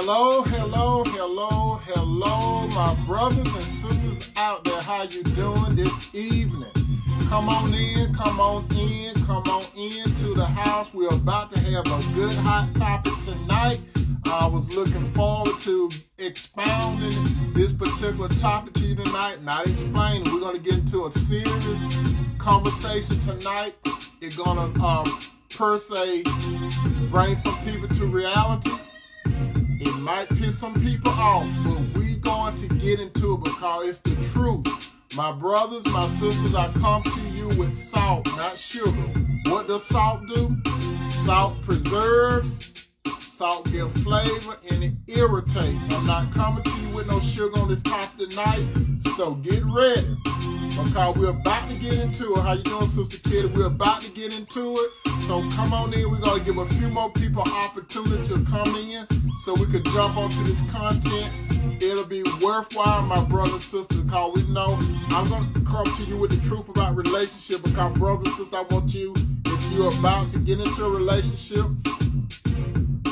Hello, hello, hello, hello, my brothers and sisters out there. How you doing this evening? Come on in, come on in, come on into the house. We're about to have a good hot topic tonight. I was looking forward to expounding this particular topic to you tonight, not explaining. We're going to get into a serious conversation tonight. It's going to, per se, bring some people to reality. It might piss some people off, but we're going to get into it because it's the truth. My brothers, my sisters, I come to you with salt, not sugar. What does salt do? Salt preserves, salt gives flavor, and it irritates. I'm not coming to you with no sugar on this topic tonight, so get ready because we're about to get into it. How you doing, Sister Kitty? We're about to get into it, so come on in. We're going to give a few more people opportunity to come in so we could jump onto this content. It'll be worthwhile, my brothers and sisters, because we know I'm going to come to you with the truth about relationship. Because, brothers and sisters, I want you, if you're about to get into a relationship,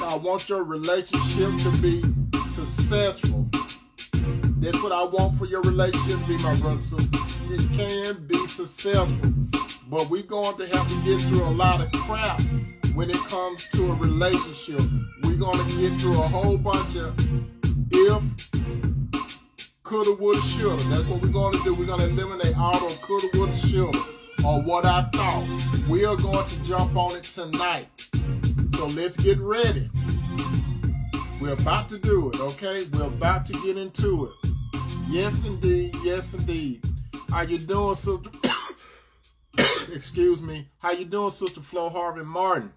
I want your relationship to be successful. That's what I want for your relationship to be, my brothers and sisters. It can be successful, but we're going to have to get through a lot of crap when it comes to a relationship. We're going to get through a whole bunch of if, coulda, woulda, shoulda. That's what we're going to do. We're going to eliminate all of coulda, woulda, shoulda, or what I thought. We are going to jump on it tonight. So let's get ready. We're about to do it, okay? We're about to get into it. Yes, indeed. Yes, indeed. How you doing, Sister? Excuse me. How you doing, Sister Flo Harvey Martin?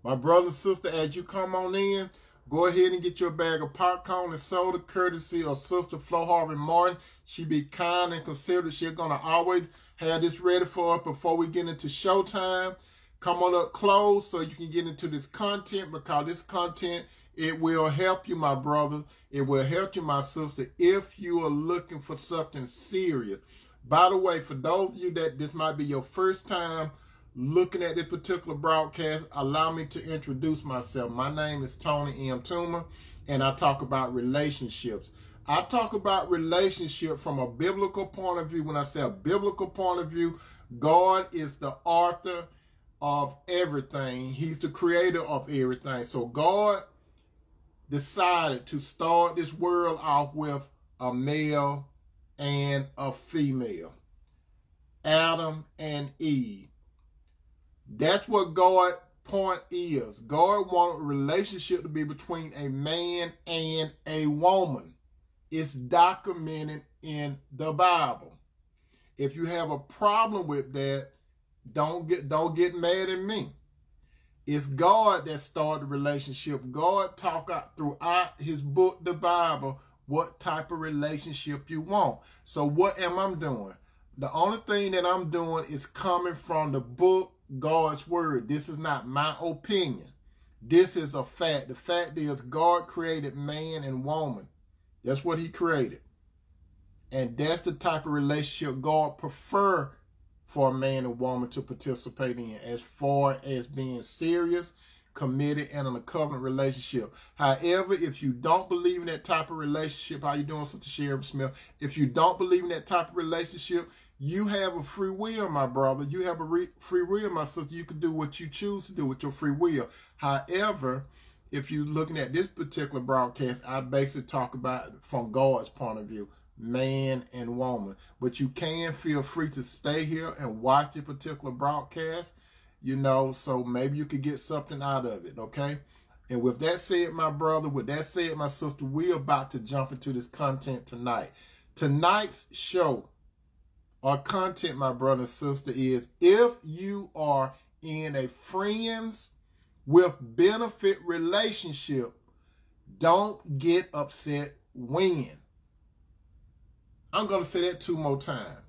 My brother and sister, as you come on in, go ahead and get your bag of popcorn and soda, courtesy of Sister Flo Harvey Martin. She be kind and considerate. She's going to always have this ready for us before we get into showtime. Come on up close so you can get into this content, because this content, it will help you, my brother. It will help you, my sister, if you are looking for something serious. By the way, for those of you that this might be your first time looking at this particular broadcast, allow me to introduce myself. My name is Tony M. Toomer, and I talk about relationships. I talk about relationship from a biblical point of view. When I say a biblical point of view, God is the author of everything. He's the creator of everything. So God decided to start this world off with a male and a female. Adam and Eve. That's what God's point is. God wanted a relationship to be between a man and a woman. It's documented in the Bible. If you have a problem with that, don't get mad at me. It's God that started the relationship. God talked out throughout his book, the Bible, what type of relationship you want. So what am I doing? The only thing that I'm doing is coming from the book, God's word. This is not my opinion. This is a fact. The fact is God created man and woman. That's what he created. And that's the type of relationship God prefer for a man and woman to participate in, as far as being serious, committed, and in a covenant relationship. However, if you don't believe in that type of relationship, how you doing, Sister Sherry Smith? If you don't believe in that type of relationship, you have a free will, my brother. You have a free will, my sister. You can do what you choose to do with your free will. However, if you're looking at this particular broadcast, I basically talk about it from God's point of view. man and woman. But you can feel free to stay here and watch the particular broadcast, you know, so maybe you could get something out of it, okay? And with that said, my brother, with that said, my sister, we're about to jump into this content tonight. Tonight's show or content, my brother and sister, is if you are in a friends with benefit relationship, don't get upset when. I'm going to say that 2 more times.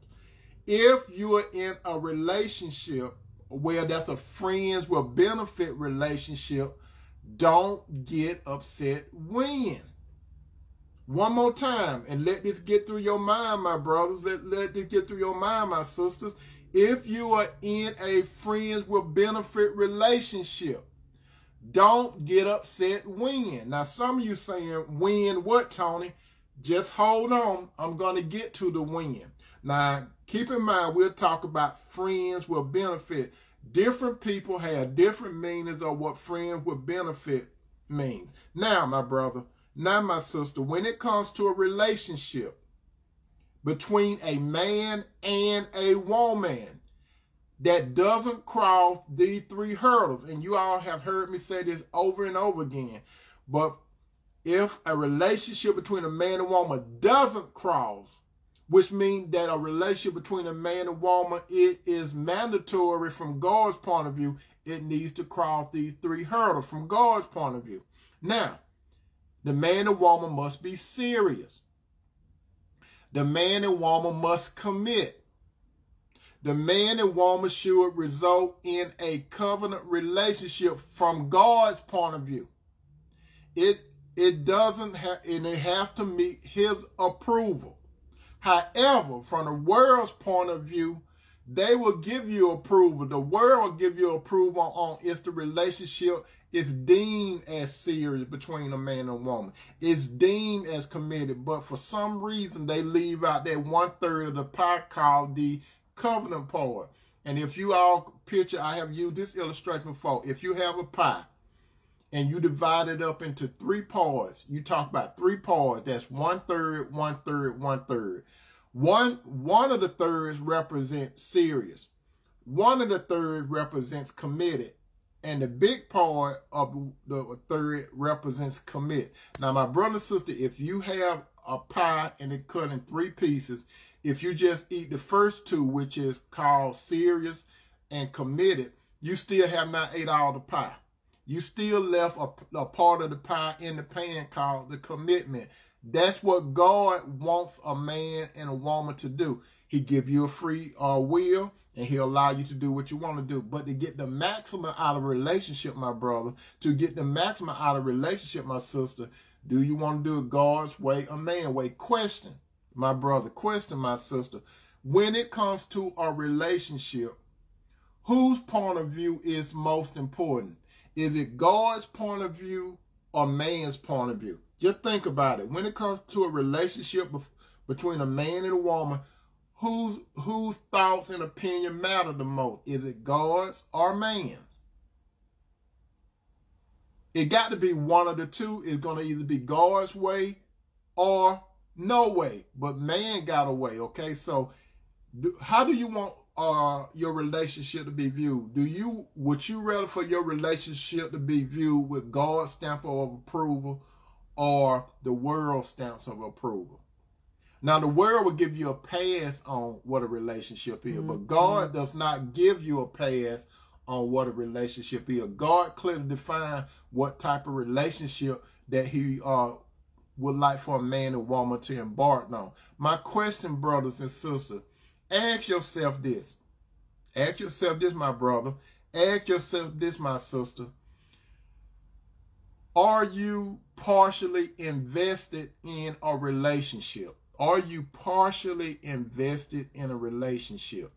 If you are in a relationship where that's a friends with benefit relationship, don't get upset when. One more time, and let this get through your mind, my brothers. Let this get through your mind, my sisters. If you are in a friends with benefit relationship, don't get upset when. Now, some of you saying, when what, Tony? Just hold on. I'm going to get to the when. Now, keep in mind, we'll talk about friends with benefit. Different people have different meanings of what friends with benefit means. Now, my brother, now, my sister, when it comes to a relationship between a man and a woman that doesn't cross these 3 hurdles, and you all have heard me say this over and over again, but if a relationship between a man and woman doesn't cross, which means that a relationship between a man and woman, it is mandatory from God's point of view, it needs to cross these 3 hurdles from God's point of view. Now, the man and woman must be serious. The man and woman must commit. The man and woman should result in a covenant relationship from God's point of view. It doesn't have, and it has to meet his approval. However, from the world's point of view, they will give you approval. The world will give you approval on if the relationship is deemed as serious between a man and a woman. It's deemed as committed, but for some reason they leave out that 1/3 of the pie called the covenant part. And if you all picture, I have used this illustration before. If you have a pie and you divide it up into 3 parts, you talk about 3 parts, that's 1/3, 1/3, 1/3. One of the thirds represents serious. One of the thirds represents committed. And the big part of the third represents commit. Now, my brother and sister, if you have a pie and it cut in 3 pieces, if you just eat the first 2, which is called serious and committed, you still have not ate all the pie. You still left a part of the pie in the pan called the commitment. That's what God wants a man and a woman to do. He give you a free will, and he'll allow you to do what you want to do. But to get the maximum out of a relationship, my brother, to get the maximum out of a relationship, my sister, do you want to do it God's way or man's way? Question, my brother, question, my sister. When it comes to a relationship, whose point of view is most important? Is it God's point of view or man's point of view? Just think about it. When it comes to a relationship between a man and a woman, whose thoughts and opinion matter the most? Is it God's or man's? It got to be one of the two. It's going to either be God's way or no way. But man got a way, okay? So how do you want your relationship to be viewed? Would you rather for your relationship to be viewed with God's stamp of approval or the world's stamps of approval? Now, the world will give you a pass on what a relationship is, but God does not give you a pass on what a relationship is. God clearly defines what type of relationship that he would like for a man and woman to embark on. My question, brothers and sisters, ask yourself this. Ask yourself this, my brother. Ask yourself this, my sister. Are you partially invested in a relationship? Are you partially invested in a relationship?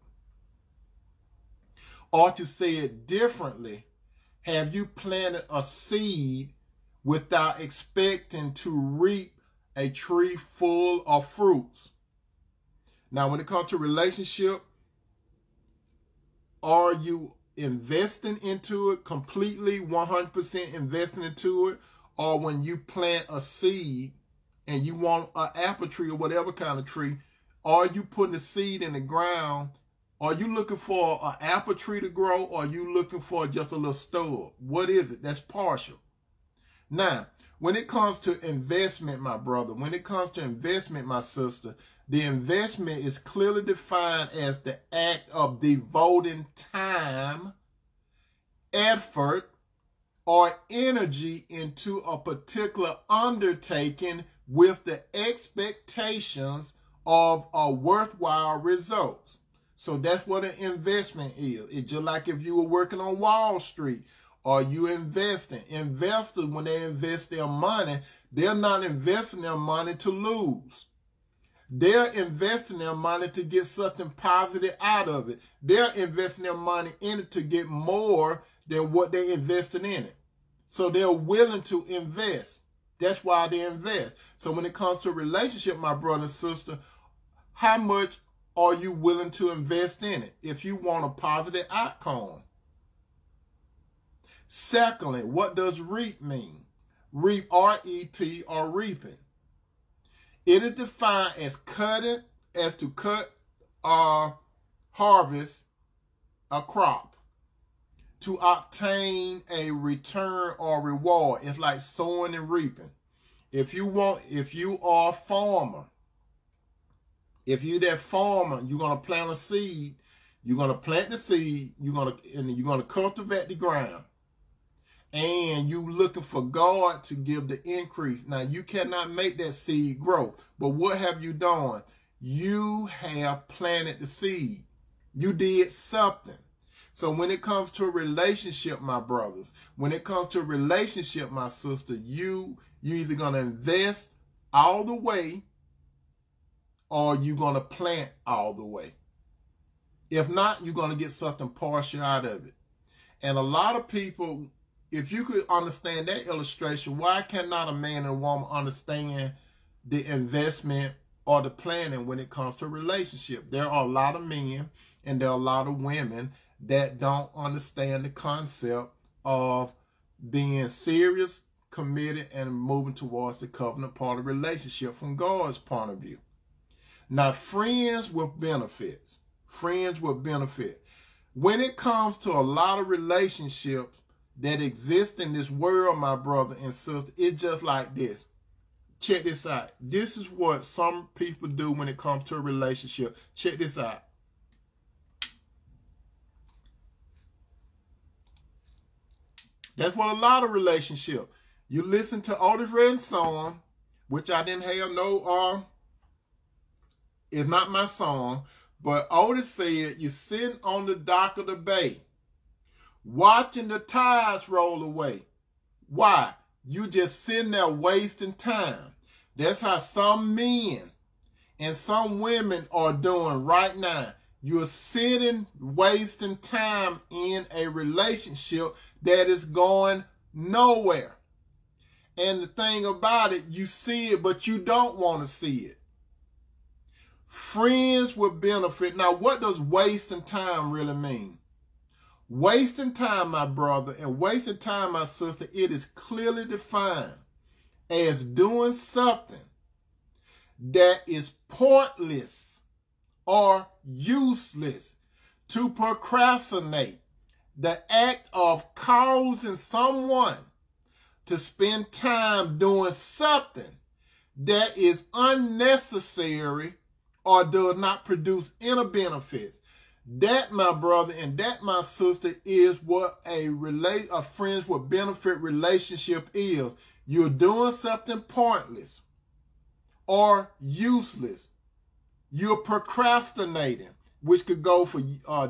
Or to say it differently, have you planted a seed without expecting to reap a tree full of fruits? Now, when it comes to relationship, are you investing into it completely, 100% investing into it? Or when you plant a seed, and you want an apple tree or whatever kind of tree, are you putting the seed in the ground? Are you looking for an apple tree to grow, or are you looking for just a little stub? What is it? That's partial. Now, when it comes to investment, my brother, when it comes to investment, my sister, the investment is clearly defined as the act of devoting time, effort, or energy into a particular undertaking with the expectations of a worthwhile results. So that's what an investment is. It's just like if you were working on Wall Street or you investing. Investors, when they invest their money, they're not investing their money to lose. They're investing their money to get something positive out of it. They're investing their money in it to get more than what they invested in it. So they're willing to invest. That's why they invest. So when it comes to a relationship, my brother and sister, how much are you willing to invest in it if you want a positive outcome? Secondly, what does reap mean? Reap, R-E-P, or reaping. It is defined as cutting, as to cut or harvest a crop to obtain a return or reward. It's like sowing and reaping. If you are a farmer, if you're that farmer, you're going to plant a seed. You're going to plant the seed. You're going to cultivate the ground. And you looking for God to give the increase. Now, you cannot make that seed grow. But what have you done? You have planted the seed. You did something. So when it comes to a relationship, my brothers, when it comes to a relationship, my sister, you either going to invest all the way or you're going to plant all the way. If not, you're going to get something partial out of it. And a lot of people, if you could understand that illustration, why cannot a man and a woman understand the investment or the planning when it comes to a relationship? There are a lot of men and there are a lot of women that don't understand the concept of being serious, committed, and moving towards the covenant part of the relationship from God's point of view. Now, friends with benefits. Friends with benefit. When it comes to a lot of relationships that exist in this world, my brother and sister, it's just like this. Check this out. This is what some people do when it comes to a relationship. Check this out. That's what a lot of relationships. You listen to Otis Redding's song, which I didn't have no, it's not my song, but Otis said, you're sitting on the dock of the bay, watching the tides roll away. Why? You just sitting there wasting time. That's how some men and some women are doing right now. You're sitting, wasting time in a relationship that is going nowhere. And the thing about it, you see it, but you don't want to see it. Friends with benefit. Now, what does wasting time really mean? Wasting time, my brother, and wasting time, my sister, it is clearly defined as doing something that is pointless or useless. To procrastinate, the act of causing someone to spend time doing something that is unnecessary or does not produce any benefits. That, my brother, and that, my sister, is what a friends with benefit relationship is. You're doing something pointless or useless. You're procrastinating, which could go for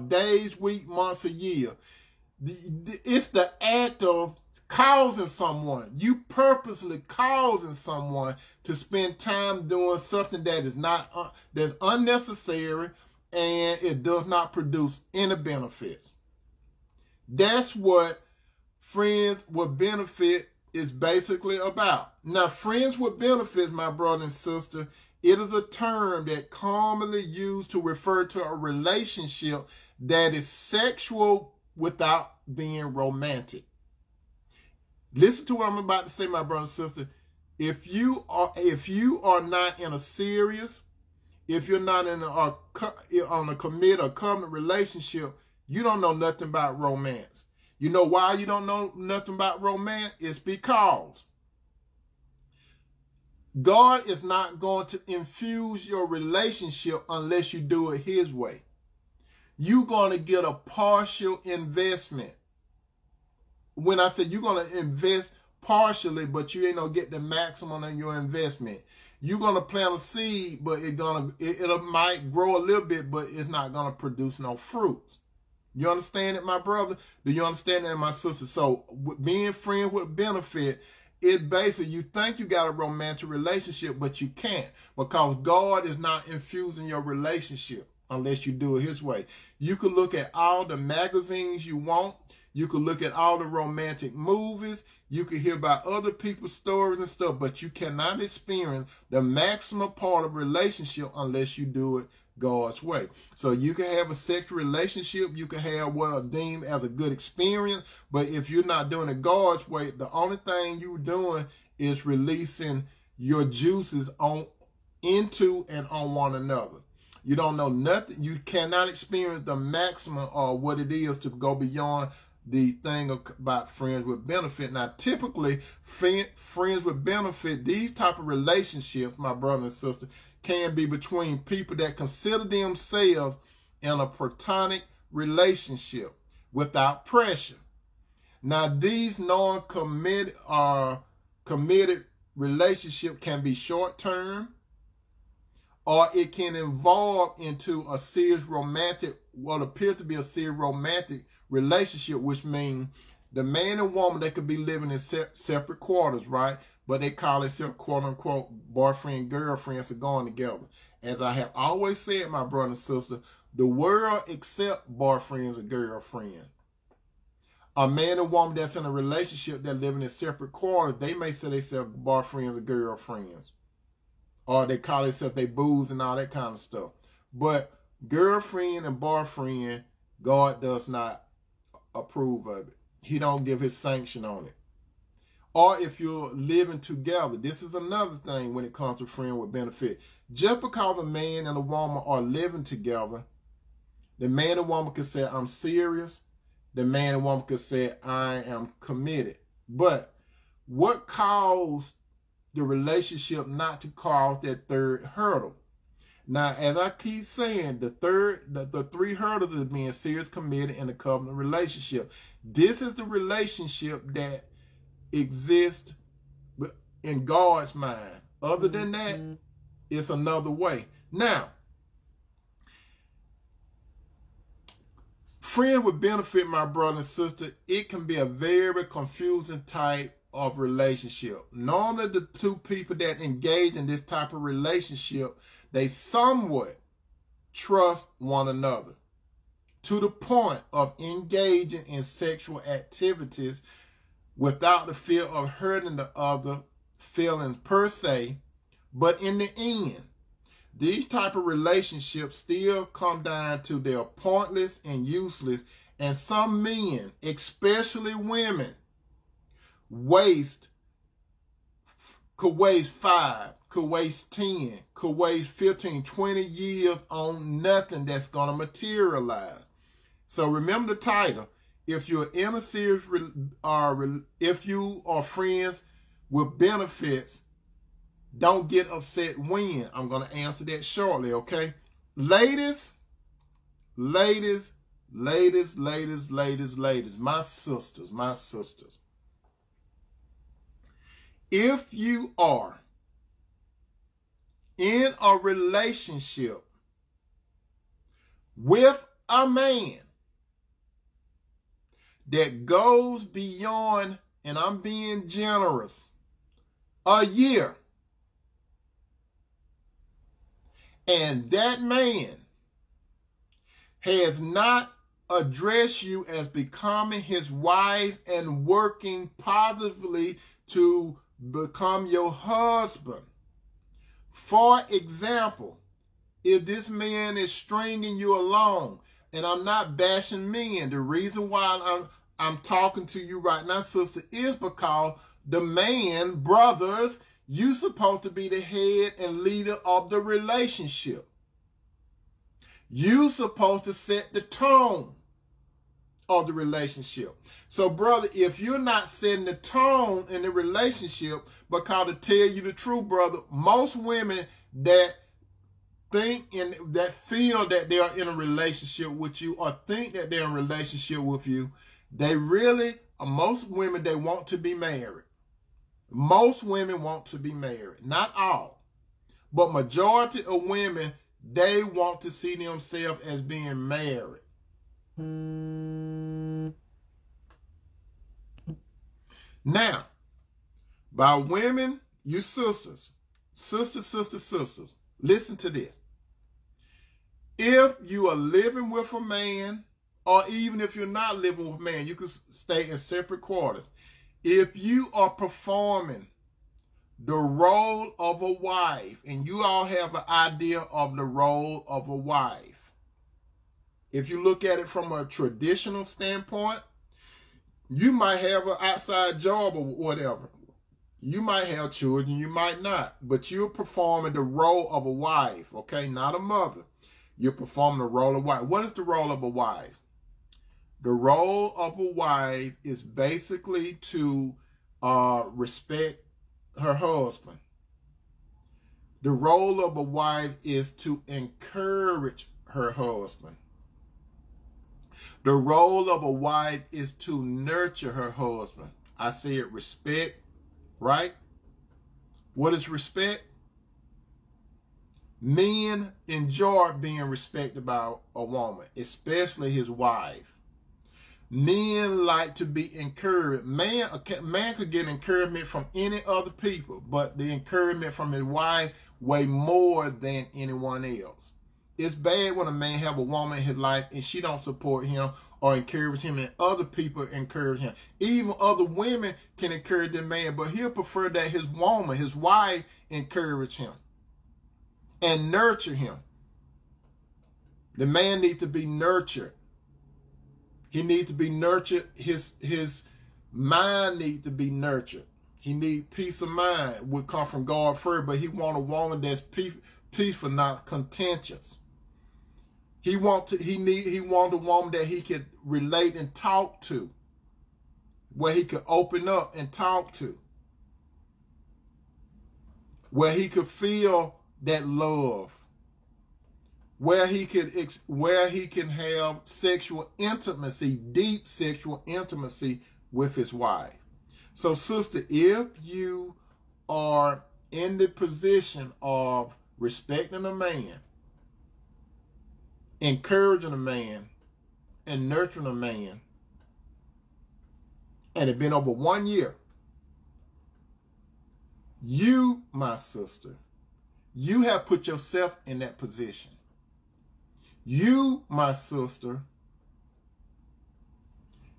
days, weeks, months, a year. It's the act of causing someone. You purposely causing someone to spend time doing something that is not that's unnecessary and it does not produce any benefits. That's what friends with benefit is basically about. Now, friends with benefits, my brother and sister, it is a term that commonly used to refer to a relationship that is sexual without being romantic. Listen to what I'm about to say, my brother and sister. If you are not in a serious, if you're not in on a committed or covenant relationship, you don't know nothing about romance. You know why you don't know nothing about romance? It's because God is not going to infuse your relationship unless you do it his way. You're going to get a partial investment. When I said you're going to invest partially, but you ain't going to get the maximum on your investment. You're going to plant a seed, but it might grow a little bit, but it's not going to produce no fruits. You understand it, my brother? Do you understand that, my sister? So being friends with benefit, it basically, you think you got a romantic relationship, but you can't, because God is not infusing your relationship unless you do it his way. You could look at all the magazines you want. You could look at all the romantic movies. You could hear about other people's stories and stuff, but you cannot experience the maximum part of relationship unless you do it God's way. So you can have a sexual relationship. You can have what are deemed as a good experience, but if you're not doing it God's way, the only thing you're doing is releasing your juices into and on one another. You don't know nothing. You cannot experience the maximum of what it is to go beyond the thing about friends with benefit. Now, typically, friends with benefit, these type of relationships, my brother and sister, can be between people that consider themselves in a platonic relationship without pressure. Now, these non-committed committed relationship can be short-term, or it can evolve into a serious romantic, what appears to be a serious romantic relationship, which means the man and woman, they could be living in separate quarters, right? But they call themselves, quote unquote, boyfriend, girlfriends are going together. As I have always said, my brother and sister, the world accepts boyfriends and girlfriends. A man and woman that's in a relationship, they're living in separate quarters, they may say themselves boyfriends or girlfriends. Or they call themselves they booze and all that kind of stuff. But girlfriend and boyfriend, God does not approve of it. He don't give his sanction on it. Or if you're living together, this is another thing when it comes to friend with benefit. Just because a man and a woman are living together, the man and woman could say, I'm serious. The man and woman could say, I am committed. But what caused the relationship not to cross that third hurdle? Now, as I keep saying, the three hurdles is being serious, committed, and a covenant relationship. This is the relationship that exists in God's mind. Other than that, it's another way. Now, friend with benefit, my brother and sister, it can be a very confusing type of relationship. Normally, the two people that engage in this type of relationship, they somewhat trust one another to the point of engaging in sexual activities without the fear of hurting the other feelings per se. But in the end, these type of relationships still come down to they're pointless and useless. And some men, especially women, could waste 5, could waste 10, could waste 15, 20 years on nothing that's going to materialize. So remember the title. If you're in a serious, if you are friends with benefits, don't get upset when. I'm going to answer that shortly, okay? Ladies, my sisters. If you are in a relationship with a man that goes beyond, and I'm being generous, a year, and that man has not addressed you as becoming his wife and working positively to become your husband. For example, if this man is stringing you along, and I'm not bashing men, the reason why I'm talking to you right now, sister, is because the man, brothers, You're supposed to be the head and leader of the relationship. You're supposed to set the tone of the relationship. So, brother, if you're not setting the tone in the relationship, because to tell you the truth, brother, most women that feel that they are in a relationship with you or think that they're in a relationship with you, most women, they want to be married. Most women want to be married. Not all, but majority of women, they want to see themselves as being married. Now, by women, you sisters, listen to this. If you are living with a man, or even if you're not living with a man, you can stay in separate quarters. If you are performing the role of a wife, and you all have an idea of the role of a wife, if you look at it from a traditional standpoint, you might have an outside job or whatever. You might have children, you might not, but you're performing the role of a wife, okay? Not a mother. You're performing the role of a wife. What is the role of a wife? The role of a wife is basically to respect her husband. The role of a wife is to encourage her husband. The role of a wife is to nurture her husband. I said respect, right? What is respect? Men enjoy being respected by a woman, especially his wife. Men like to be encouraged. Man could get encouragement from any other people, but the encouragement from his wife way more than anyone else. It's bad when a man have a woman in his life and she don't support him or encourage him, and other people encourage him. Even other women can encourage the man, but he'll prefer that his woman, his wife, encourage him and nurture him. The man needs to be nurtured. He needs to be nurtured. His mind needs to be nurtured. He needs peace of mind. Would come from God first, but he want a woman that's peaceful, not contentious. He want a woman that he could relate and talk to, where he could open up and talk to, where he could feel that love, where he can have sexual intimacy, deep sexual intimacy with his wife. So, sister, if you are in the position of respecting a man, encouraging a man, and nurturing a man, and it's been over 1 year, you, my sister, you have put yourself in that position. You, my sister,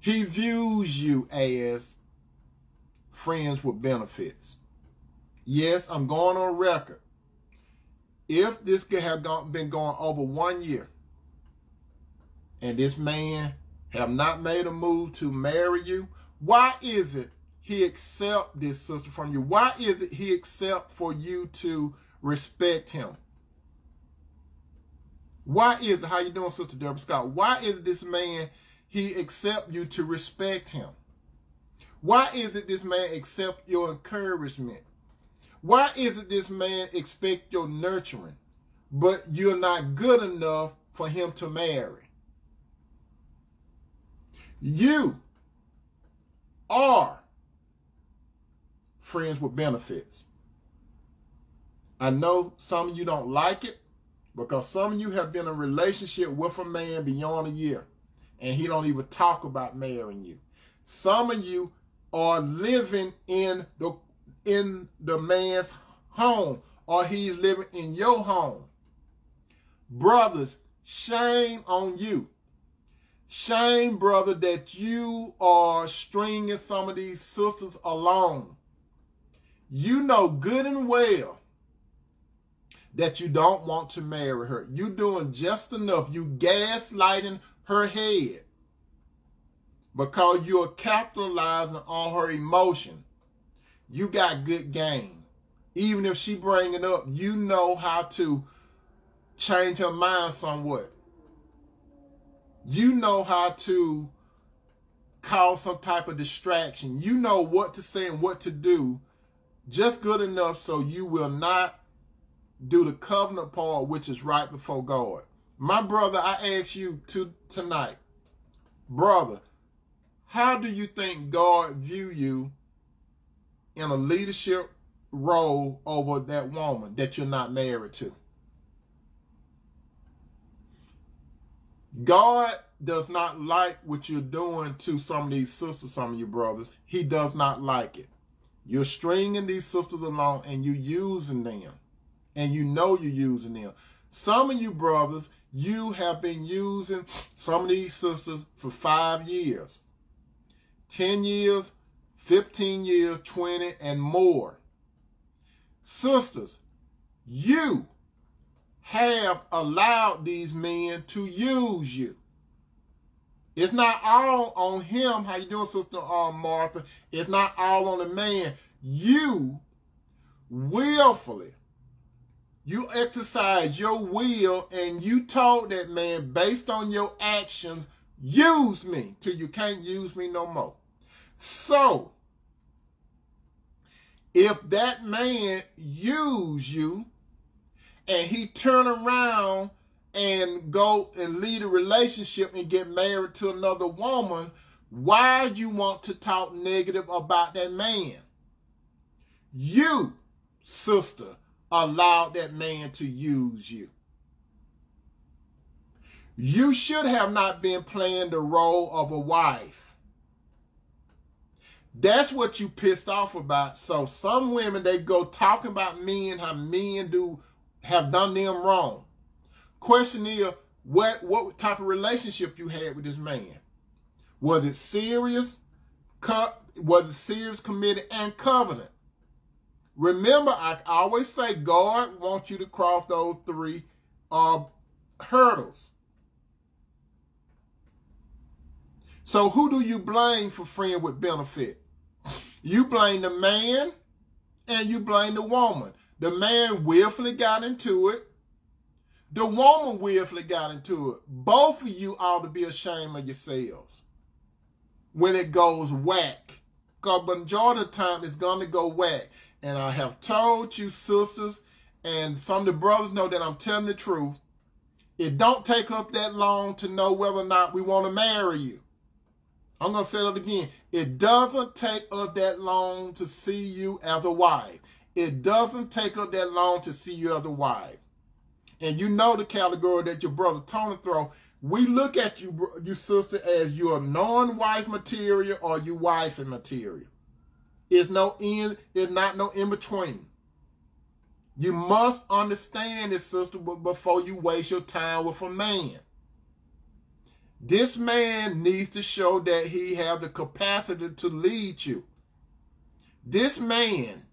he views you as friends with benefits. Yes, I'm going on record. If this could have been going over 1 year, and this man have not made a move to marry you, why is it he accept this, sister, from you? Why is it he accept for you to respect him? Why is it, how you doing, Sister Deborah Scott? Why is this man, he accept you to respect him? Why is it this man accept your encouragement? Why is it this man expect your nurturing, but you're not good enough for him to marry? You are friends with benefits. I know some of you don't like it, because some of you have been in a relationship with a man beyond a year, and he don't even talk about marrying you. Some of you are living in the man's home, or he's living in your home. Brothers, shame on you. Shame, brother, that you are stringing some of these sisters along. You know good and well that you don't want to marry her. You doing just enough. You gaslighting her head because you're capitalizing on her emotion. You got good game. Even if she bring it up, you know how to change her mind somewhat. You know how to cause some type of distraction. You know what to say and what to do just good enough so you will not do the covenant part, which is right before God. My brother, I ask you tonight, brother, how do you think God view you in a leadership role over that woman that you're not married to? God does not like what you're doing to some of these sisters, some of you brothers. He does not like it. You're stringing these sisters along and you're using them. And you know you're using them. Some of you brothers, you have been using some of these sisters for 5 years, 10 years, 15 years, 20, and more. Sisters, you have allowed these men to use you. It's not all on him. How you doing, Sister Martha? It's not all on the man. You willfully, you exercise your will and you told that man, based on your actions, use me till you can't use me no more. So, if that man use you and he turn around and go and lead a relationship and get married to another woman, why do you want to talk negative about that man? You, sister, allowed that man to use you. You should have not been playing the role of a wife. That's what you pissed off about. So some women, they go talking about men, how men have done them wrong. Question is, what type of relationship you had with this man? Was it serious? Was it serious, committed, and covenant? Remember, I always say God wants you to cross those 3 hurdles. So who do you blame for friend with benefit? You blame the man and you blame the woman. The man willfully got into it. The woman willfully got into it. Both of you ought to be ashamed of yourselves when it goes whack. Because the majority of the time it's going to go whack. And I have told you, sisters, and some of the brothers know that I'm telling the truth. It don't take us that long to know whether or not we want to marry you. I'm going to say that again. It doesn't take us that long to see you as a wife. It doesn't take us that long to see you as a wife. And you know the category that your brother Tony throw. We look at you, sister, as you're non-wife material or you wifey material. It's not no in between. You must understand this, sister, before you waste your time with a man. This man needs to show that he has the capacity to lead you. This man,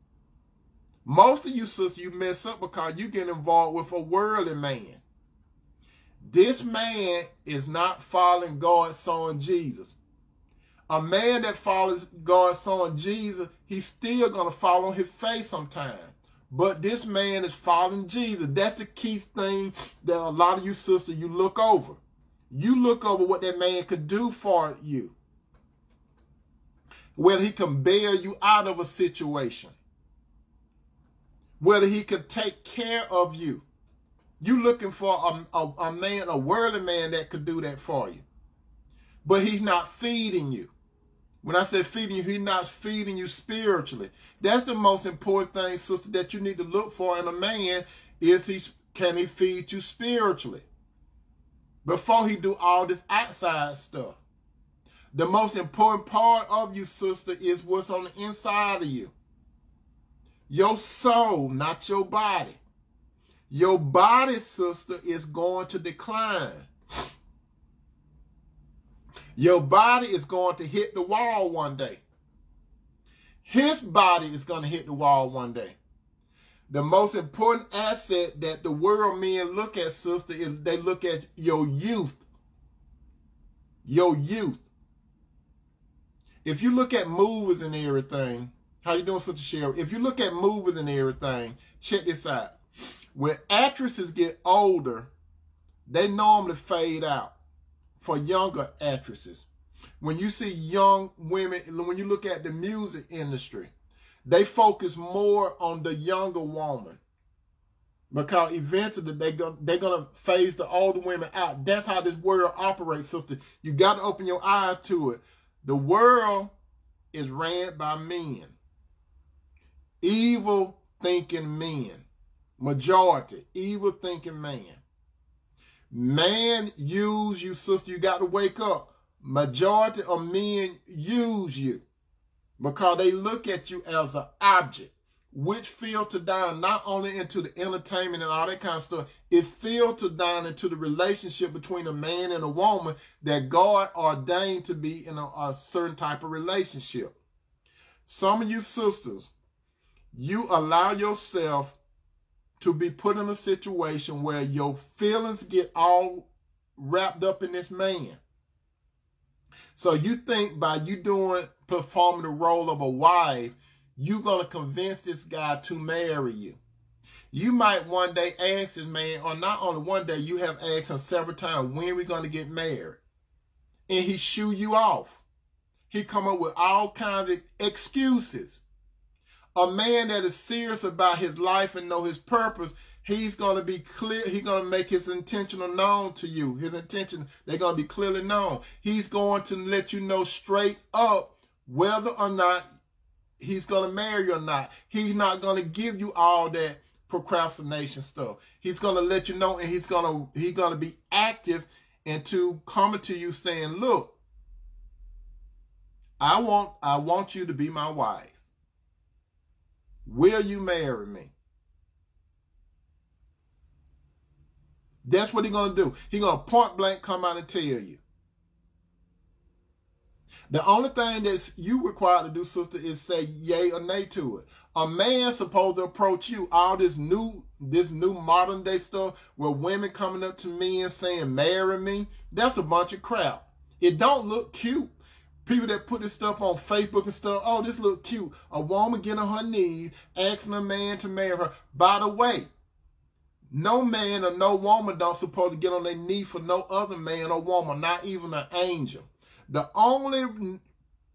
most of you sisters, you mess up because you get involved with a worldly man. This man is not following God's son Jesus. A man that follows God's son Jesus, he's still going to fall on his face sometime. But this man is following Jesus. That's the key thing that a lot of you sisters, you look over. You look over what that man could do for you. Whether he can bail you out of a situation. Whether he could take care of you. You looking for a man, a worldly man that could do that for you. But he's not feeding you. When I say feeding you, he's not feeding you spiritually. That's the most important thing, sister, that you need to look for in a man is can he feed you spiritually? Before he do all this outside stuff. The most important part of you, sister, is what's on the inside of you. Your soul, not your body. Your body, sister, is going to decline. Your body is going to hit the wall one day. His body is going to hit the wall one day. The most important asset that the world men look at, sister, is they look at your youth. Your youth. If you look at movies and everything, How you doing, Sister Sherry? If you look at movies and everything, check this out. When actresses get older, they normally fade out for younger actresses. When you see young women, when you look at the music industry, they focus more on the younger woman because eventually they're gonna phase the older women out. That's how this world operates, sister. You got to open your eyes to it. The world is ran by men, evil thinking men, majority evil thinking man. Man use you, sister. You got to wake up. Majority of men use you because they look at you as an object, which filter down not only into the entertainment and all that kind of stuff, it filters down into the relationship between a man and a woman that God ordained to be in a certain type of relationship. Some of you sisters, you allow yourself to be put in a situation where your feelings get all wrapped up in this man. So you think by you performing the role of a wife, you're going to convince this guy to marry you. You might one day ask this man, or not only one day, you have asked him several times, when are we going to get married? And he shoo you off. He come up with all kinds of excuses. A man that is serious about his life and know his purpose, he's going to be clear. He's going to make his intention known to you. His intention, they're going to be clearly known. He's going to let you know straight up whether or not he's going to marry you or not. He's not going to give you all that procrastination stuff. He's going to let you know, and he's going to be active into coming to you saying, look, I want you to be my wife. Will you marry me? That's what he's going to do. He's going to point blank come out and tell you. The only thing that you required to do, sister, is say yay or nay to it. A man supposed to approach you. All this new modern day stuff where women coming up to me and saying, marry me, that's a bunch of crap. It don't look cute. People that put this stuff on Facebook and stuff, oh, this look cute. A woman getting on her knees, asking a man to marry her. By the way, no man or no woman don't supposed to get on their knee for no other man or woman, not even an angel. The only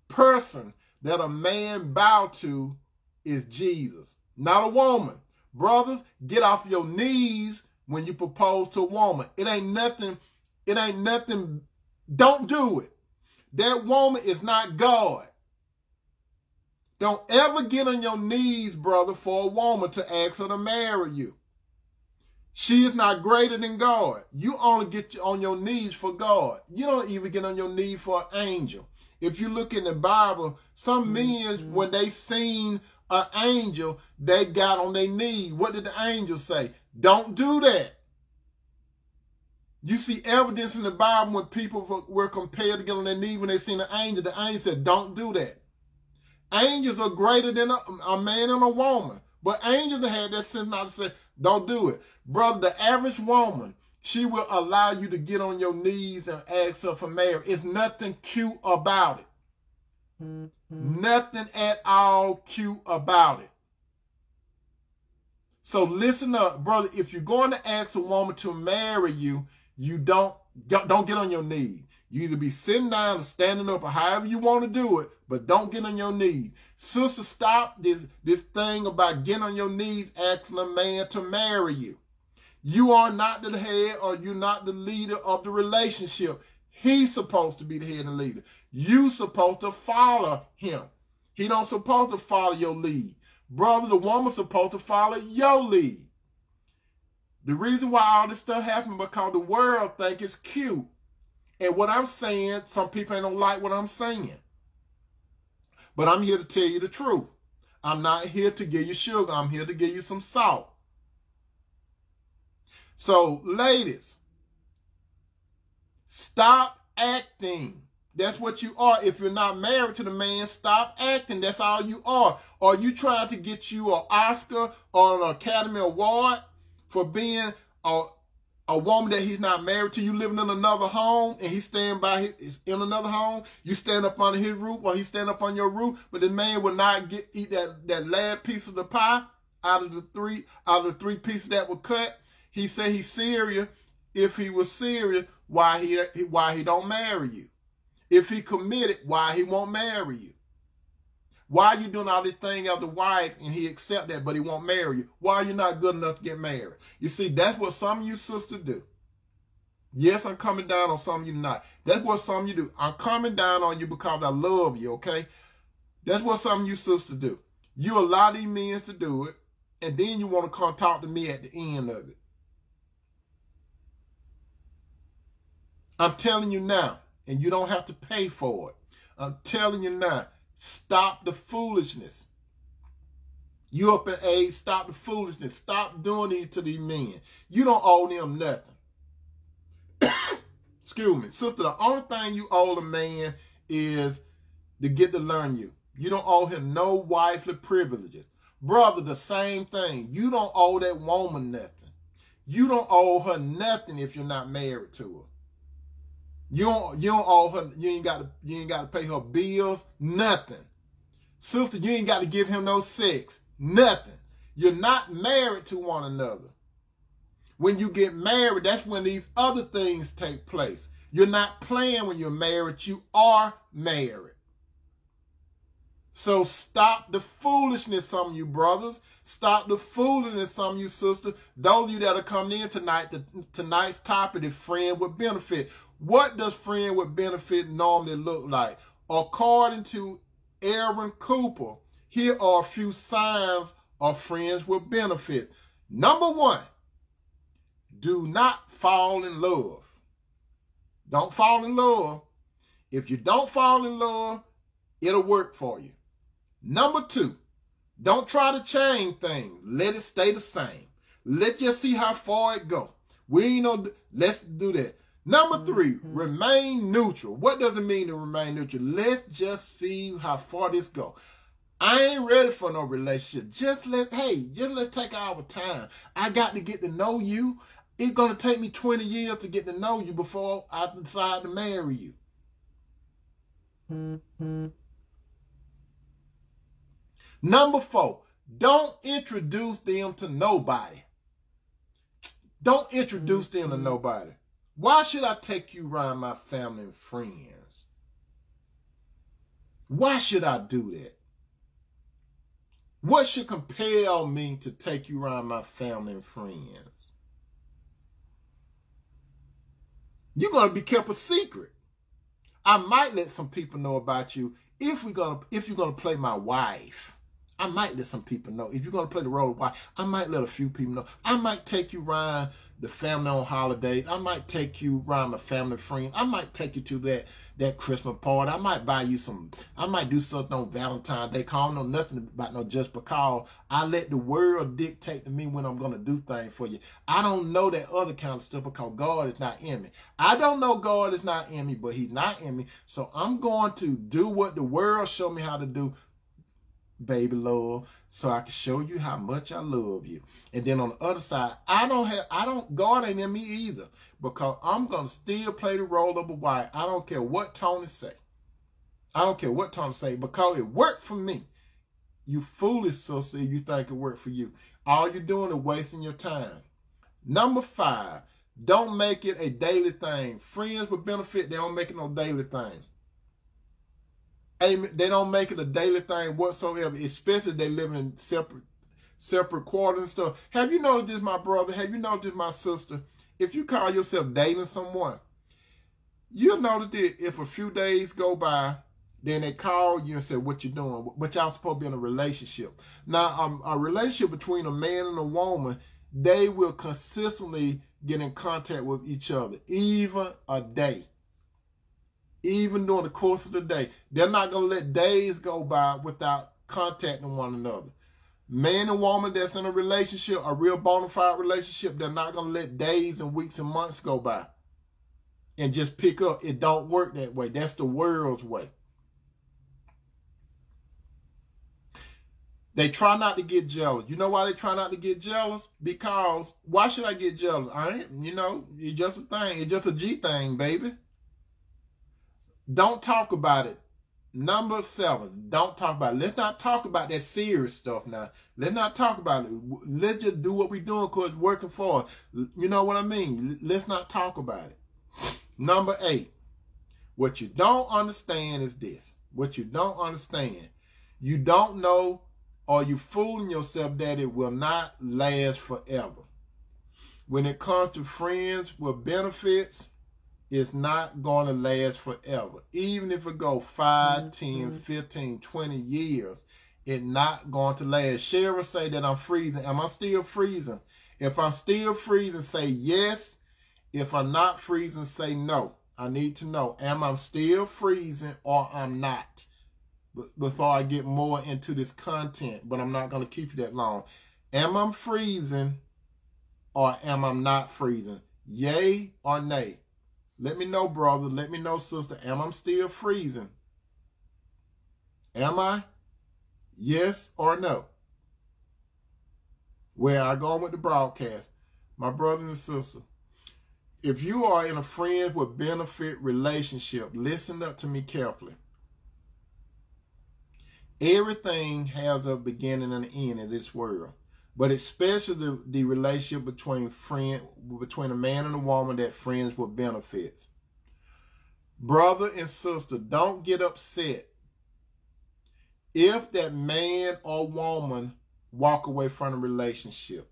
person that a man bow to is Jesus, not a woman. Brothers, get off your knees when you propose to a woman. It ain't nothing. Don't do it. That woman is not God. Don't ever get on your knees, brother, for a woman to ask her to marry you. She is not greater than God. You only get on your knees for God. You don't even get on your knees for an angel. If you look in the Bible, some men, when they seen an angel, they got on their knees. What did the angel say? Don't do that. You see evidence in the Bible when people were compelled to get on their knees when they seen an angel. The angel said, don't do that. Angels are greater than a man and a woman. But angels had that sense not to say, don't do it. Brother, the average woman, she will allow you to get on your knees and ask her for marriage. It's nothing cute about it. Nothing at all cute about it. So listen up, brother. If you're going to ask a woman to marry you, you don't get on your knees. You either be sitting down or standing up or however you want to do it, but don't get on your knees. Sister, stop this thing about getting on your knees asking a man to marry you. You are not the head or you're not the leader of the relationship. He's supposed to be the head and leader. You supposed to follow him. He don't supposed to follow your lead. Brother, the woman's supposed to follow your lead. The reason why all this stuff happened because the world think it's cute. And what I'm saying, some people don't like what I'm saying. But I'm here to tell you the truth. I'm not here to give you sugar. I'm here to give you some salt. So, ladies, stop acting. That's what you are. If you're not married to the man, stop acting. That's all you are. Are you trying to get you an Oscar or an Academy Award for being a woman that he's not married to, you living in another home, and he's staying by in another home, you stand up under his roof, or he stand up on your roof, but the man will not eat that last piece of the pie out of the three pieces that were cut. He said he's serious. If he was serious, why he don't marry you? If he committed, why he won't marry you? Why are you doing all this thing as a wife and he accept that, but he won't marry you? Why are you not good enough to get married? You see, that's what some of you sisters do. Yes, I'm coming down on some of you tonight. That's what some of you do. I'm coming down on you because I love you, okay? That's what some of you sisters do. You allow these men to do it, and then you want to come talk to me at the end of it. I'm telling you now, and you don't have to pay for it. I'm telling you now, stop the foolishness. You up in age, stop the foolishness. Stop doing it to these men. You don't owe them nothing. Excuse me. Sister, the only thing you owe a man is to get to learn you. You don't owe him no wifely privileges. Brother, the same thing. You don't owe that woman nothing. You don't owe her nothing if you're not married to her. You don't owe her. You ain't got to pay her bills. Nothing. Sister, you ain't got to give him no sex. Nothing. You're not married to one another. When you get married, that's when these other things take place. You're not playing when you're married. You are married. So stop the foolishness, some of you brothers. Stop the foolishness, some of you sisters. Those of you that are coming in tonight, tonight's topic is friend with benefit. What does friend with benefit normally look like? According to Aaron Cooper, here are a few signs of friends with benefit. Number one, do not fall in love. Don't fall in love. If you don't fall in love, it'll work for you. Number two, don't try to change things. Let it stay the same. Let's just see how far it goes. We ain't know, let's do that. Number three, remain neutral. What does it mean to remain neutral? Let's just see how far this goes. I ain't ready for no relationship. Just let's take our time. I got to get to know you. It's going to take me 20 years to get to know you before I decide to marry you. Number four, don't introduce them to nobody. Don't introduce them to nobody. Why should I take you around my family and friends? Why should I do that? What should compel me to take you around my family and friends? You're going to be kept a secret. I might let some people know about you if you're going to play my wife. I might let some people know. If you're going to play the role of wife, I might let a few people know. I might take you around the family on holiday. I might take you around my family friends. I might take you to that Christmas party. I might buy you some. I might do something on Valentine's Day. I don't know nothing about no just because. I let the world dictate to me when I'm going to do things for you. I don't know that other kind of stuff because God is not in me. I don't know God is not in me, but he's not in me. So I'm going to do what the world show me how to do, baby love, so I can show you how much I love you. And then on the other side, God ain't in me either, because I'm going to still play the role of a wife. I don't care what Tony say. I don't care what Tony say, because it worked for me. You foolish sister, you think it worked for you. All you're doing is wasting your time. Number five, don't make it a daily thing. Friends with benefit, they don't make it no daily thing. They don't make it a daily thing whatsoever, especially if they live in separate quarters and stuff. Have you noticed this, my brother? Have you noticed this, my sister? If you call yourself dating someone, you'll notice that if a few days go by, then they call you and say, what you doing? But y'all supposed to be in a relationship. Now, a relationship between a man and a woman, they will consistently get in contact with each other, even a day. Even during the course of the day. They're not going to let days go by without contacting one another. Man and woman that's in a relationship, a real bona fide relationship, they're not going to let days and weeks and months go by and just pick up. It don't work that way. That's the world's way. They try not to get jealous. You know why they try not to get jealous? Because why should I get jealous? I ain't, it's just a thing. It's just a G thing, baby. Don't talk about it. Number 7, don't talk about it. Let's not talk about that serious stuff now. Let's not talk about it. Let's just do what we're doing because it's working for us. You know what I mean? Let's not talk about it. Number 8, what you don't understand is this. What you don't understand, you don't know, or you fooling yourself that it will not last forever. When it comes to friends with benefits, it's not going to last forever. Even if it go 5, 10, 15, 20 years, it's not going to last. Cheryl say that I'm freezing. Am I still freezing? If I'm still freezing, say yes. If I'm not freezing, say no. I need to know, am I still freezing or I'm not? Before I get more into this content, but I'm not going to keep you that long. Am I freezing or am I not freezing? Yay or nay? Let me know, brother. Let me know, sister. Am I still freezing? Am I? Yes or no? Where I go with the broadcast. My brothers and sisters, if you are in a friends with benefit relationship, listen up to me carefully. Everything has a beginning and an end in this world. But especially the relationship between a man and a woman that friends with benefits. Brother and sister, don't get upset if that man or woman walk away from a relationship.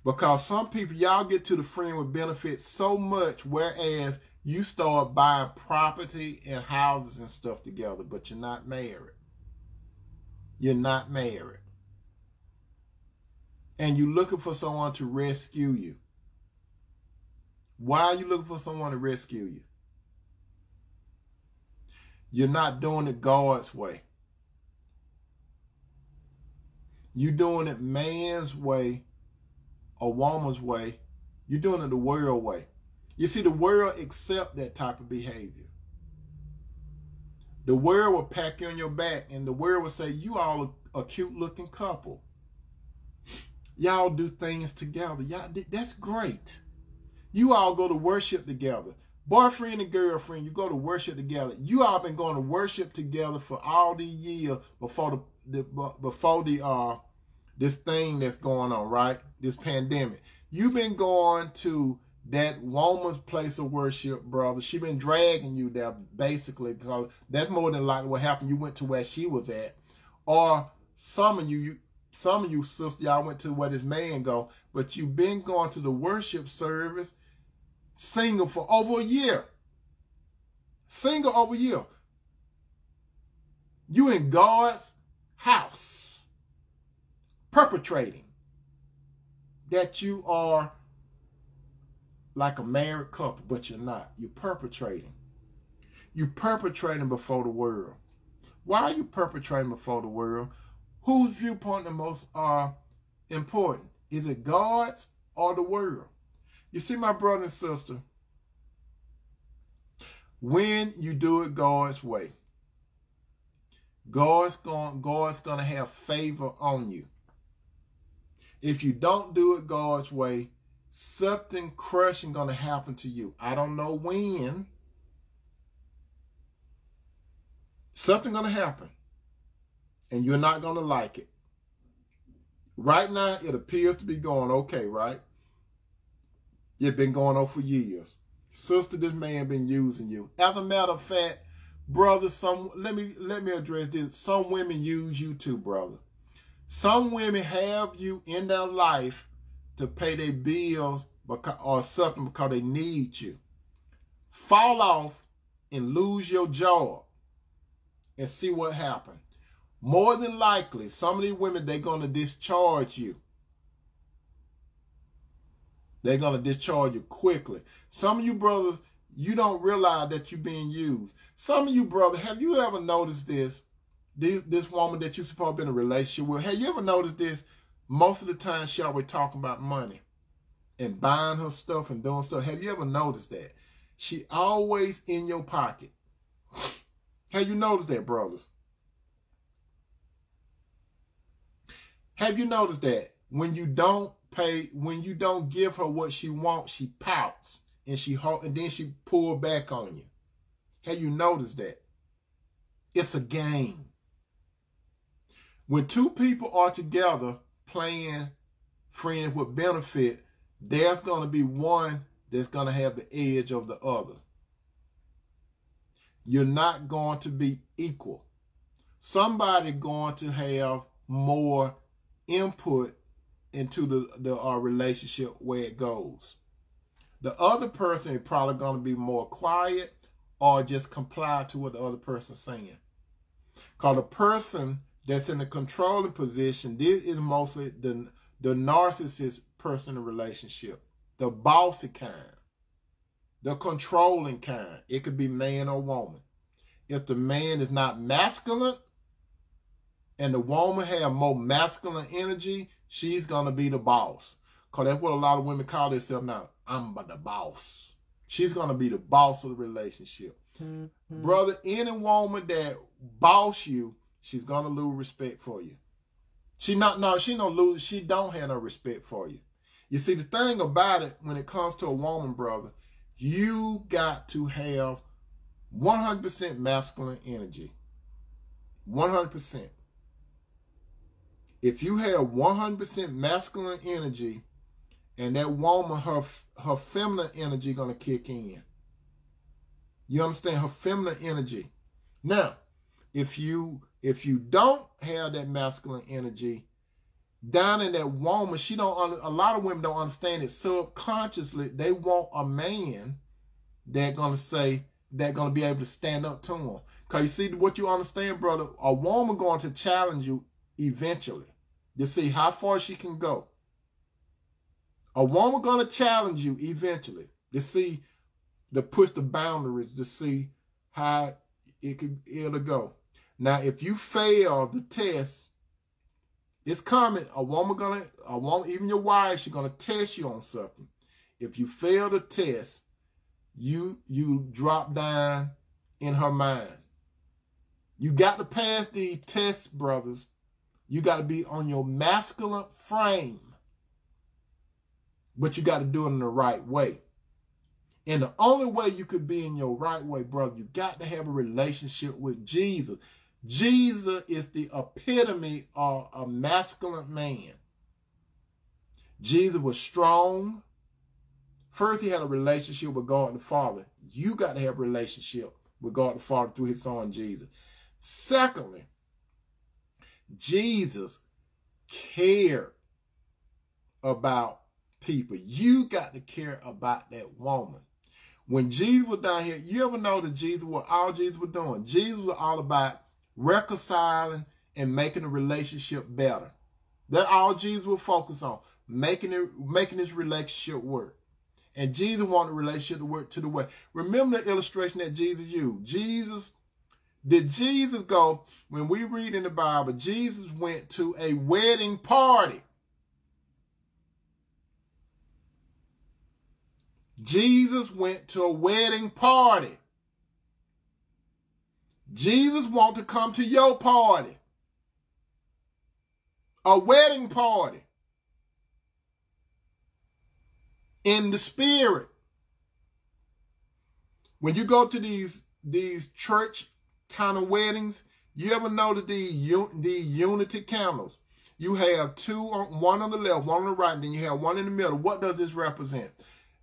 Because some people, y'all get to the friend with benefits so much, whereas you start buying property and houses and stuff together, but you're not married. You're not married. And you're looking for someone to rescue you. Why are you looking for someone to rescue you? You're not doing it God's way. You're doing it man's way or woman's way. You're doing it the world way. You see, the world accept that type of behavior. The world will pat you on your back and the world will say, you all a cute looking couple. Y'all do things together. Y'all, that's great. You all go to worship together. Boyfriend and girlfriend, you go to worship together. You all been going to worship together for all these years before this thing that's going on, right? This pandemic. You've been going to that woman's place of worship, brother. She been dragging you there, basically, because that's more than likely what happened. You went to where she was at. Or some of you sisters, y'all went to where this man go, but you've been going to the worship service single for over a year. Single over a year. You in God's house, perpetrating that you are like a married couple, but you're not. You're perpetrating. You're perpetrating before the world. Why are you perpetrating before the world? Whose viewpoint the most important? Is it God's or the world? You see, my brother and sister, when you do it God's way, God's going to have favor on you. If you don't do it God's way, something crushing going to happen to you. I don't know when. Something going to happen. And you're not going to like it. Right now, it appears to be going okay, right? It's been going on for years. Sister, this man been using you. As a matter of fact, brother, let me address this. Some women use you too, brother. Some women have you in their life to pay their bills or something because they need you. Fall off and lose your job and see what happens. More than likely, some of these women, they're going to discharge you. They're going to discharge you quickly. Some of you brothers, you don't realize that you're being used. Some of you brothers, have you ever noticed this? This woman that you're supposed to be in a relationship with, have you ever noticed this? Most of the time, she always talking about money and buying her stuff and doing stuff. Have you ever noticed that? She always in your pocket. Have you noticed that, brothers? Have you noticed that when you don't give her what she wants, she pouts and then she pull back on you? Have you noticed that? It's a game. When two people are together playing friends with benefit, there's going to be one that's going to have the edge of the other. You're not going to be equal. Somebody going to have more input into the relationship where it goes. The other person is probably going to be more quiet or just comply to what the other person's saying. Because the person that's in the controlling position, this is mostly the narcissist person in the relationship, the bossy kind, the controlling kind. It could be man or woman. If the man is not masculine and the woman have more masculine energy, she's going to be the boss. Because that's what a lot of women call themselves now. I'm the boss. She's going to be the boss of the relationship. Mm-hmm. Brother, any woman that boss you, she's going to lose respect for you. She don't have no respect for you. You see, the thing about it, when it comes to a woman, brother, you got to have 100% masculine energy. 100%. If you have 100% masculine energy, and that woman, her feminine energy gonna kick in. You understand? Her feminine energy. Now, if you don't have that masculine energy, down in that woman, a lot of women don't understand it. Subconsciously, they want a man that's gonna be able to stand up to them. Because you see, what you understand, brother, a woman going to challenge you eventually to see how far she can go. A woman going to challenge you eventually to push the boundaries, to see how it'll go. Now, if you fail the test, it's coming. Even your wife, she's gonna test you on something. If you fail the test, you drop down in her mind. You got to pass these tests, brothers. You got to be on your masculine frame. But you got to do it in the right way. And the only way you could be in your right way, brother, you got to have a relationship with Jesus. Jesus is the epitome of a masculine man. Jesus was strong. First, he had a relationship with God the Father. You got to have a relationship with God the Father through his son, Jesus. Secondly, Jesus cared about people. You got to care about that woman. When Jesus was down here, you ever know that all Jesus was doing? Jesus was all about reconciling and making the relationship better. That's all Jesus would focus on, making this relationship work. And Jesus wanted the relationship to work to the way. Remember the illustration that Jesus used. Did Jesus go, when we read in the Bible, Jesus went to a wedding party. Jesus went to a wedding party. Jesus wants to come to your party. A wedding party. In the spirit. When you go to these church kind of weddings, you ever notice these unity candles? You have two, one on the left, one on the right, and then you have one in the middle. What does this represent?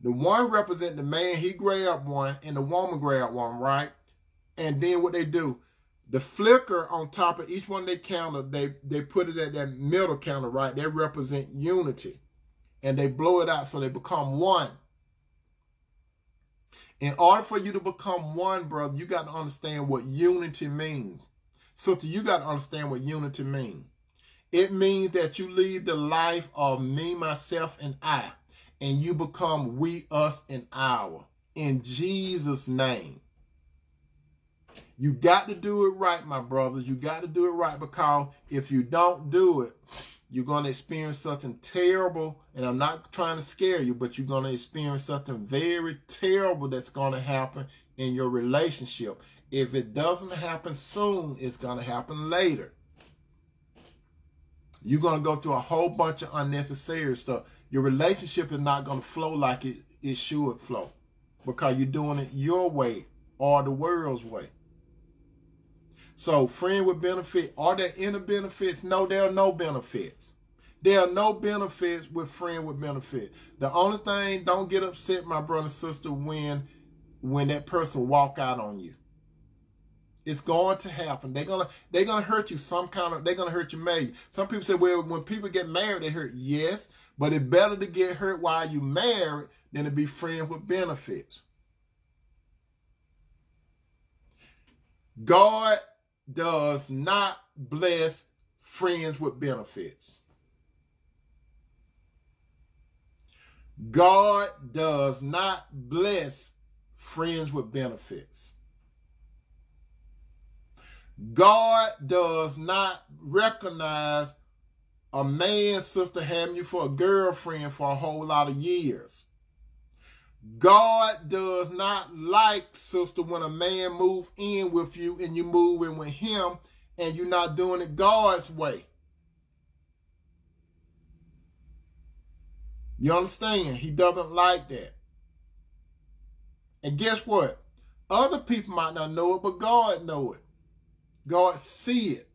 The one represents the man, he grabbed one, and the woman grabbed one, right? And then what they do, the flicker on top of each one of their candle, they put it at that middle candle, right? They represent unity. And they blow it out so they become one. In order for you to become one, brother, you got to understand what unity means. Sister, you got to understand what unity means. It means that you lead the life of me, myself, and I. And you become we, us, and our. In Jesus' name. You got to do it right, my brothers. You got to do it right, because if you don't do it, you're going to experience something terrible. And I'm not trying to scare you, but you're going to experience something very terrible that's going to happen in your relationship. If it doesn't happen soon, it's going to happen later. You're going to go through a whole bunch of unnecessary stuff. Your relationship is not going to flow like it should flow because you're doing it your way or the world's way. So, friend with benefit, are there any benefits? No, there are no benefits. There are no benefits with friend with benefit. The only thing, don't get upset, my brother and sister, when that person walk out on you. It's going to happen. They're gonna hurt you they're gonna hurt you married. Some people say, well, when people get married, they hurt. Yes, but it's better to get hurt while you married than to be friends with benefits. God does not bless friends with benefits. God does not bless friends with benefits. God does not recognize a man, sister, having you for a girlfriend for a whole lot of years. God does not like, sister, when a man move in with you and you move in with him and you're not doing it God's way. You understand? He doesn't like that. And guess what? Other people might not know it, but God knows it. God see it.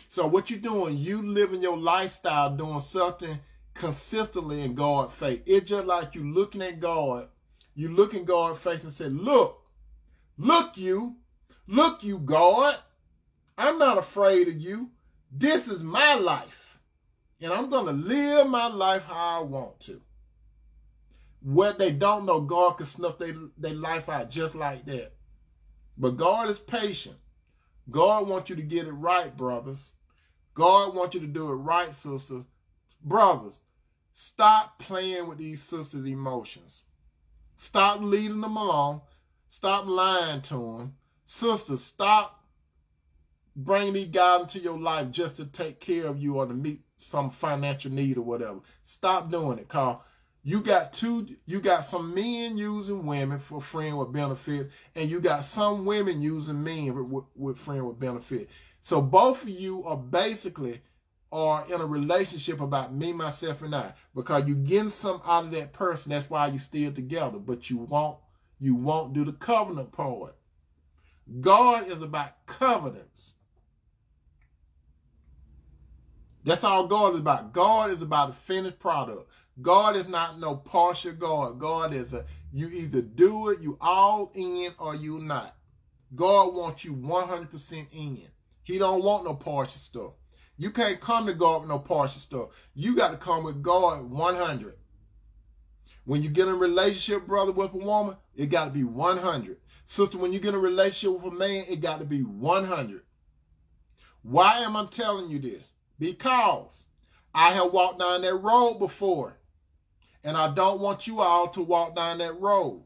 So what you doing? You living your lifestyle doing something consistently in God's face. It's just like you looking at God. You look in God's face and say, look you, God. I'm not afraid of you. This is my life. And I'm going to live my life how I want to. What they don't know, God can snuff their life out just like that. But God is patient. God wants you to get it right, brothers. God wants you to do it right, sisters. Brothers, stop playing with these sisters' emotions. Stop leading them along. Stop lying to them. Sisters, stop bringing these guys into your life just to take care of you or to meet some financial need or whatever. Stop doing it, because you got some men using women for friend with benefits, and you got some women using men with friend with benefit. So both of you are basically in a relationship about me, myself, and I, because you're getting something out of that person. That's why you're still together, but you won't do the covenant part. God is about covenants. That's all God is about. God is about a finished product. God is not no partial God. God is you either do it, you all in, or you not. God wants you 100% in. He don't want no partial stuff. You can't come to God with no partial stuff. You got to come with God 100. When you get in a relationship, brother, with a woman, it got to be 100. Sister, when you get in a relationship with a man, it got to be 100. Why am I telling you this? Because I have walked down that road before, and I don't want you all to walk down that road.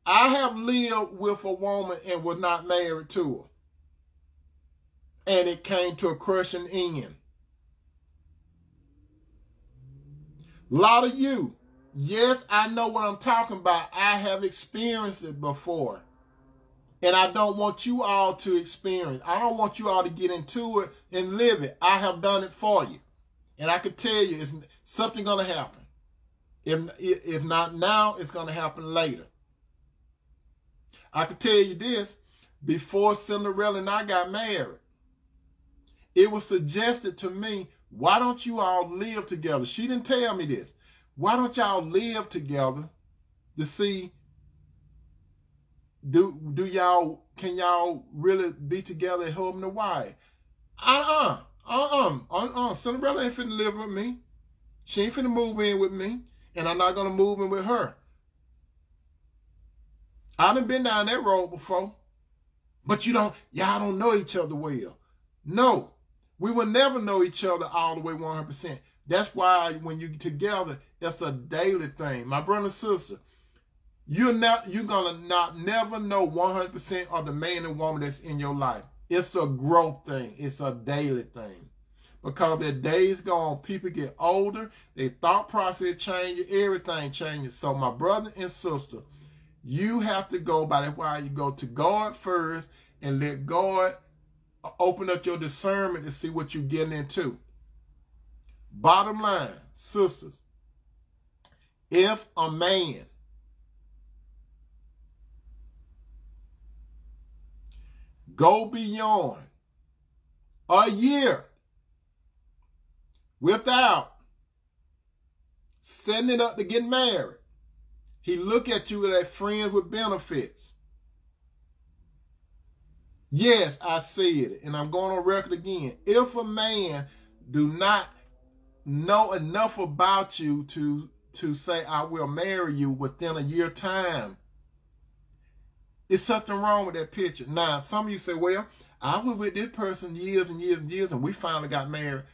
I have lived with a woman and was not married to her, and it came to a crushing end. A lot of you, yes, I know what I'm talking about. I have experienced it before. And I don't want you all to experience. I don't want you all to get into it and live it. I have done it for you. And I can tell you, it's something going to happen. If not now, it's going to happen later. I can tell you this. Before Cinderella and I got married, it was suggested to me, why don't you all live together? She didn't tell me this. Why don't y'all live together to see, can y'all really be together at home and wife? Cinderella ain't finna live with me. She ain't finna move in with me, and I'm not gonna move in with her. I done been down that road before, but y'all don't know each other well. No, we will never know each other all the way 100%. That's why when you get together, it's a daily thing. My brother and sister, you're gonna never know 100% of the man and woman that's in your life. It's a growth thing. It's a daily thing. Because the days go on, people get older, their thought process changes, everything changes. So my brother and sister, you have to go by that. Why you go to God first and let God open up your discernment to see what you're getting into. Bottom line, sisters, if a man go beyond a year without setting it up to get married, he look at you as friends with benefits. Yes, I said it, and I'm going on record again. If a man do not know enough about you to say, I will marry you within a year time, it's something wrong with that picture. Now, some of you say, well, I was with this person years and years and years, and we finally got married.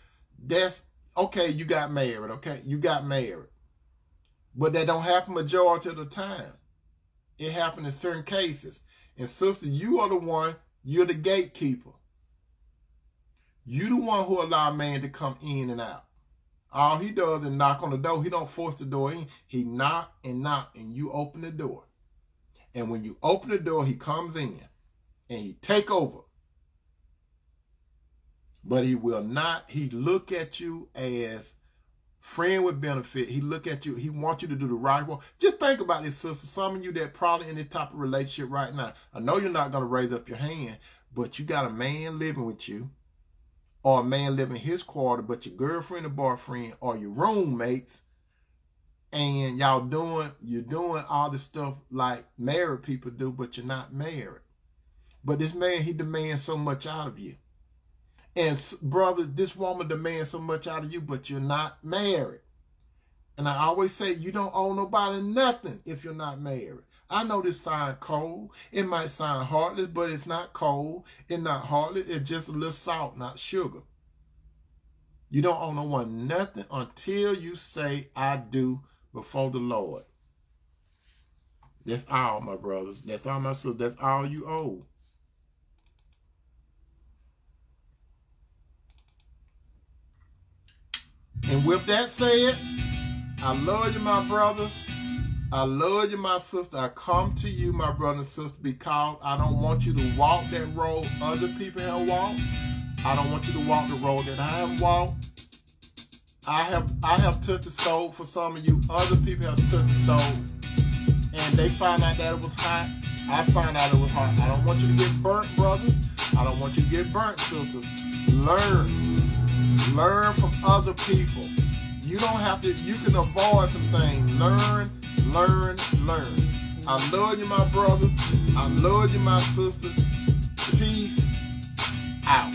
That's okay, you got married, okay? You got married. But that don't happen majority of the time. It happens in certain cases. And sister, you are the one, you're the gatekeeper. You the one who allow a man to come in and out. All he does is knock on the door. He don't force the door in. He knock, and you open the door. And when you open the door, he comes in and he take over. But he will not, he look at you as friend with benefit. He look at you, he wants you to do the right work. Just think about this, sister. Some of you that probably in this type of relationship right now, I know you're not going to raise up your hand, but you got a man living with you, or a man living in his quarter, but your girlfriend or boyfriend or your roommates, and you're doing all this stuff like married people do, but you're not married. But this man, he demands so much out of you. And brother, this woman demands so much out of you, but you're not married. And I always say, you don't owe nobody nothing if you're not married. I know this sounds cold. It might sound heartless, but it's not cold. It's not heartless. It's just a little salt, not sugar. You don't owe no one nothing until you say, I do, before the Lord. That's all, my brothers. That's all, my sisters. That's all you owe. And with that said, I love you, my brothers. I love you, my sister. I come to you, my brother and sister, because I don't want you to walk that road other people have walked. I don't want you to walk the road that I have walked. I have touched the stove for some of you. Other people have touched the stove, and they find out that it was hot. I find out it was hot. I don't want you to get burnt, brothers. I don't want you to get burnt, sisters. Learn from other people. You don't have to, you can avoid some things. Learn. I love you, my brothers. I love you, my sisters. Peace out.